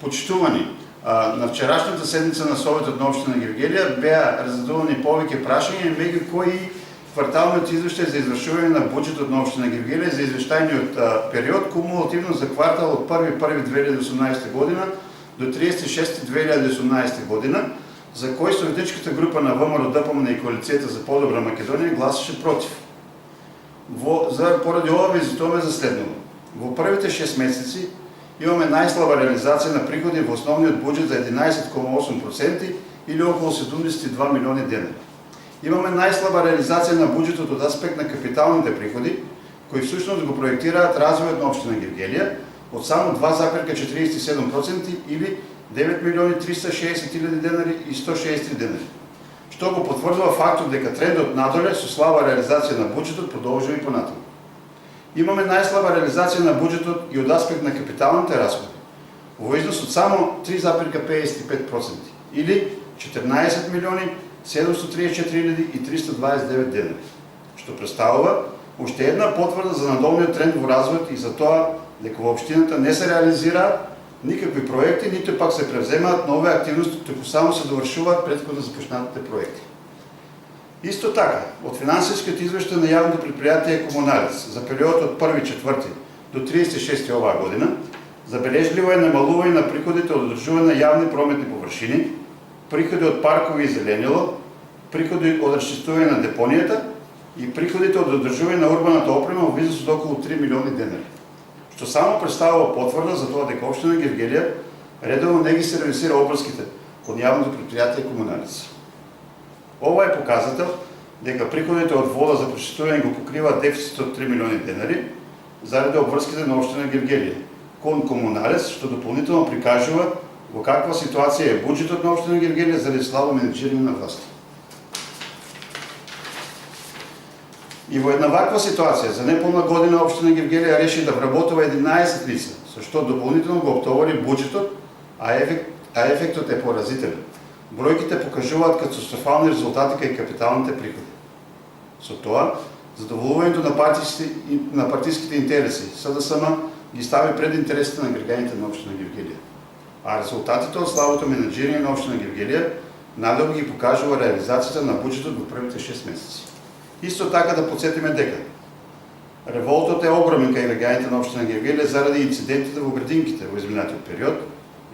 Почитувани, на вчерашната седница на Советот на Општина Гевгелија беа раздадувани повеќе прашања, меѓу кои кварталниот извештај за извршување на буџетот на Општина Гевгелија за извештајниот период кумулативно за квартал од 1.1.2018 година до 36.2018 година, за кој советничката група на ВМРО ДПМН и Коалицијата за подобра Македонија гласаше против. Поради ова визитуваме за следното. Во првите 6 месеци имаме најслаба реализација на приходи во основниот буџет за 11,8% или околу 72 милиони денари. Имаме најслаба реализација на буџетот од аспект на капиталните приходи, кои всушност го проектираат развојот на Општина Гевгелија од само 2,47% или 9 милиони 360 хиляди денари и 163 денари, што го потврдува фактот дека трендот надоле со слаба реализација на буџетот продолжува и понатаму. Имаме најслаба реализација на буџетот и од аспект на капиталните расходи, во износ од само 3,55% или 14 милиони 734.329 денари, што представува уште една потврда за надолниот тренд во развојот и за тоа дека во општината не се реализираат никакви проекти, ниту пак се превземаат нови активности, туку само се довршуваат претходно започнатите проекти. Исто така, од финансискиот извештај на јавното предпријатие Комуналец за период од 1.4. до 36. оваа година, забележливо е намалување на приходите од одржување на јавни прометни површини, приходи од паркови и зеленило, приходи од расчистување на депонијата и приходите од одржување на урбаната опрема во износ од околу 3 милиони денари, што само представува потврда за тоа дека Општина Гевгелија редовно не ги сервисира обврските кон јавното предпријатие Комуналец. Ова е показател дека приходите од вода за прочистување го покриваат дефицит од 3 милиони денари заради обврските на Општина Гевгелија кон Комуналец, што дополнително прикажува во каква ситуација е буџетот на Општина Гевгелија заради слабо менеџирање на власта. И во една ваква ситуација, за неполна година Општина Гевгелија реши да вработува 11 лица, со што дополнително го оптовари буџетот, а ефектот е поразителен. Бројките покажуваат катастрофални резултати кај капиталните приходи. Со тоа, задоволувањето на партиските интереси, СДСМ ги стави пред интересите на граѓаните на Општина Гевгелија. А резултатите од слабото менеџирање на Општина Гевгелија надолу ги покажува реализацијата на буџетот во првите 6 месеци. Исто така да подсетиме дека револтот е огромен кај граѓаните на Општина Гевгелија заради инцидентите во градинките во изминатиот период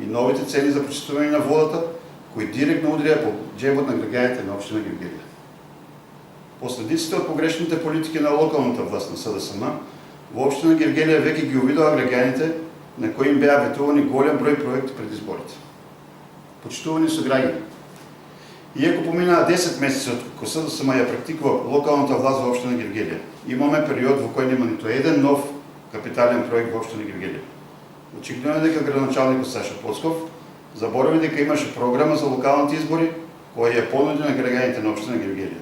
и новите цени за прочистување на водата, кои директно удрија по џебот на граѓаните на Општина Гевгелија. Последиците од погрешните политики на локалната власт на СДСМ во Општина Гевгелија веќе ги увидоа граѓаните на кои им беа ветувани голем број проекти пред изборите. Почитувани сограѓани, иако поминаа 10 месеци од кога СДСМ ја практикува локалната власт во Општина Гевгелија, имаме период во кој нема ниту еден нов капитален проект во Општина Гевгелија. Очигледно е дека градоначалникот Саша Поцков заборави дека имаше програма за локалните избори која ја понуди на граѓаните на Општина Гевгелија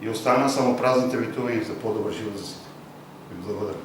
и остана само празните ветувања за подобар живот за сите. Ви благодарам.